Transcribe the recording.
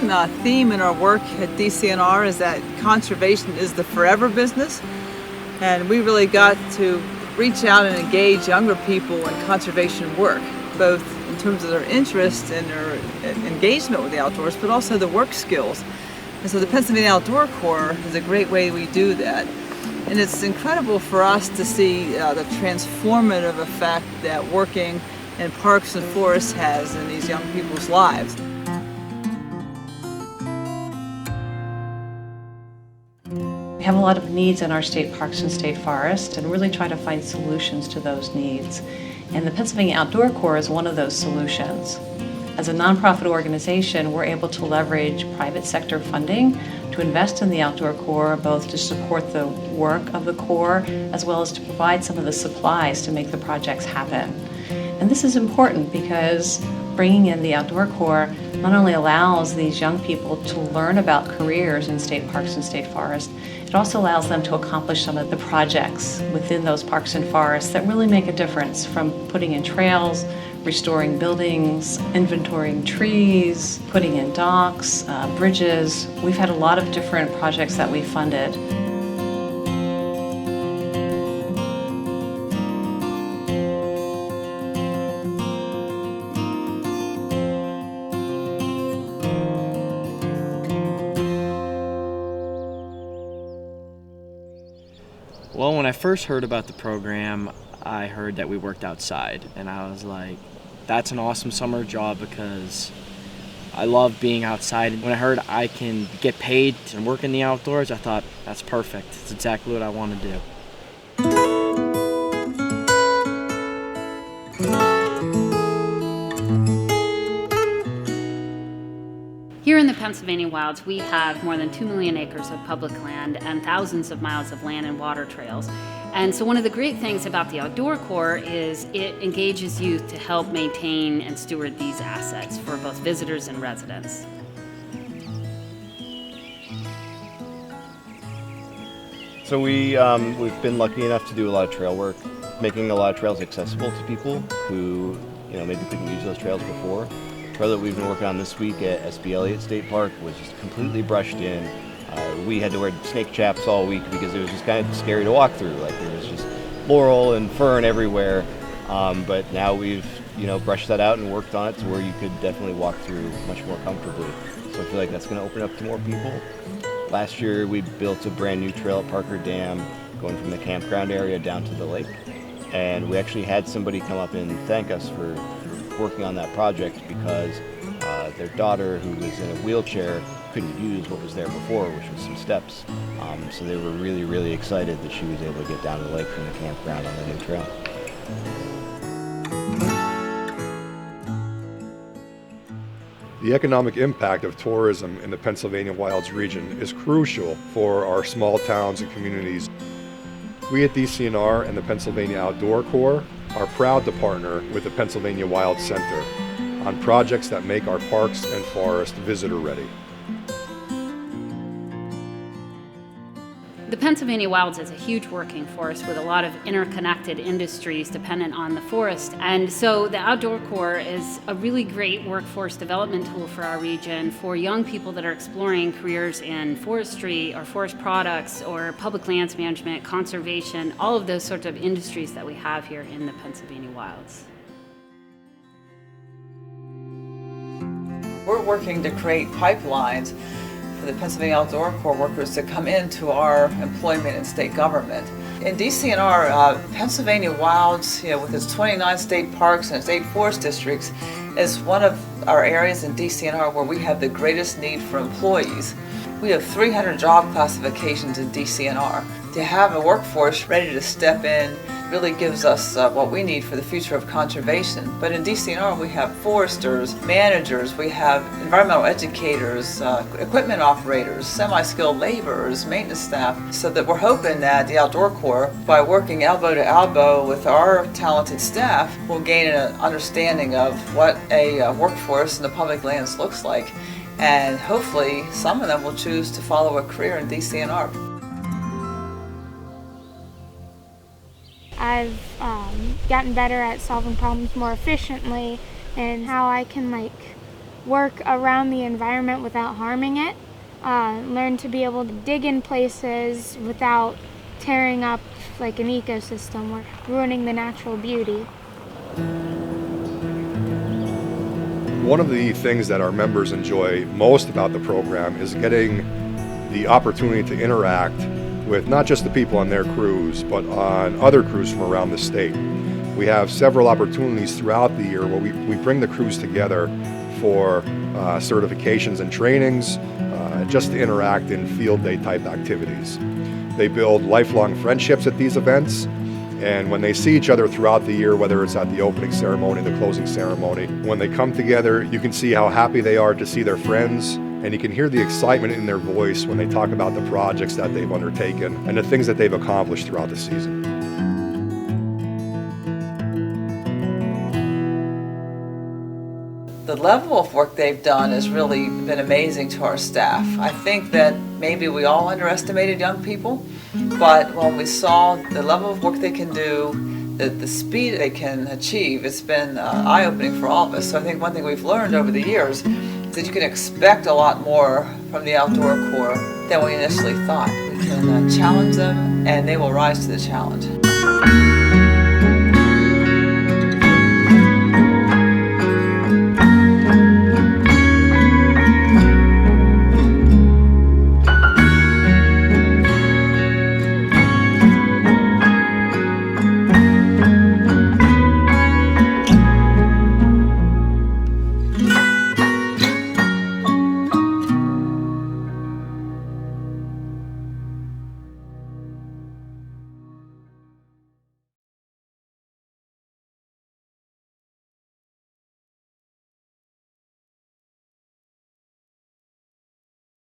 main theme in our work at DCNR is that conservation is the forever business, and we really got to reach out and engage younger people in conservation work, both in terms of their interest and their engagement with the outdoors, but also the work skills. And so the Pennsylvania Outdoor Corps is a great way we do that. And it's incredible for us to see the transformative effect that working in parks and forests has in these young people's lives. We have a lot of needs in our state parks and state forests and really try to find solutions to those needs. And the Pennsylvania Outdoor Corps is one of those solutions. As a nonprofit organization, we're able to leverage private sector funding to invest in the Outdoor Corps, both to support the work of the Corps as well as to provide some of the supplies to make the projects happen. And this is important because bringing in the Outdoor Corps not only allows these young people to learn about careers in state parks and state forests, it also allows them to accomplish some of the projects within those parks and forests that really make a difference, from putting in trails, restoring buildings, inventorying trees, putting in docks, bridges. We've had a lot of different projects that we've funded. Well, when I first heard about the program, I heard that we worked outside, and I was like, that's an awesome summer job because I love being outside. When I heard I can get paid and work in the outdoors, I thought, that's perfect. It's exactly what I want to do. Here in the Pennsylvania wilds, we have more than 2 million acres of public land and thousands of miles of land and water trails. And so one of the great things about the Outdoor Corps is it engages youth to help maintain and steward these assets for both visitors and residents. So we've been lucky enough to do a lot of trail work, making a lot of trails accessible to people who maybe couldn't use those trails before. The trail that we've been working on this week at SB Elliott State Park was just completely brushed in. We had to wear snake chaps all week because it was just kind of scary to walk through. Like, there was just laurel and fern everywhere. But now we've brushed that out and worked on it to where you could definitely walk through much more comfortably. So I feel like that's going to open up to more people. Last year we built a brand new trail at Parker Dam, going from the campground area down to the lake. And we actually had somebody come up and thank us for working on that project because their daughter, who was in a wheelchair, couldn't use what was there before, which was some steps. So they were really, really excited that she was able to get down to the lake from the campground on the new trail. The economic impact of tourism in the Pennsylvania Wilds region is crucial for our small towns and communities. We at DCNR and the Pennsylvania Outdoor Corps are proud to partner with the Pennsylvania Wild Center on projects that make our parks and forests visitor ready. The Pennsylvania wilds is a huge working forest with a lot of interconnected industries dependent on the forest. And so the Outdoor Corps is a really great workforce development tool for our region for young people that are exploring careers in forestry or forest products or public lands management, conservation, all of those sorts of industries that we have here in the Pennsylvania wilds. We're working to create pipelines for the Pennsylvania Outdoor Corps workers to come into our employment in state government. In DCNR, Pennsylvania Wilds, with its 29 state parks and its 8 forest districts, is one of our areas in DCNR where we have the greatest need for employees. We have 300 job classifications in DCNR. To have a workforce ready to step in really gives us what we need for the future of conservation. But in DCNR we have foresters, managers, we have environmental educators, equipment operators, semi-skilled laborers, maintenance staff, so that we're hoping that the Outdoor Corps, by working elbow to elbow with our talented staff, will gain an understanding of what a workforce in the public lands looks like. And hopefully some of them will choose to follow a career in DCNR. I've gotten better at solving problems more efficiently, and how I can work around the environment without harming it, learn to be able to dig in places without tearing up like an ecosystem or ruining the natural beauty. One of the things that our members enjoy most about the program is getting the opportunity to interact with not just the people on their crews, but on other crews from around the state. We have several opportunities throughout the year where we bring the crews together for certifications and trainings, just to interact in field day type activities. They build lifelong friendships at these events, and when they see each other throughout the year, whether it's at the opening ceremony, the closing ceremony, when they come together, you can see how happy they are to see their friends, and you can hear the excitement in their voice when they talk about the projects that they've undertaken and the things that they've accomplished throughout the season. The level of work they've done has really been amazing to our staff. I think that maybe we all underestimated young people, but when we saw the level of work they can do, the speed they can achieve, it's been eye-opening for all of us. So I think one thing we've learned over the years is that you can expect a lot more from the Outdoor Corps than we initially thought. We can challenge them, and they will rise to the challenge.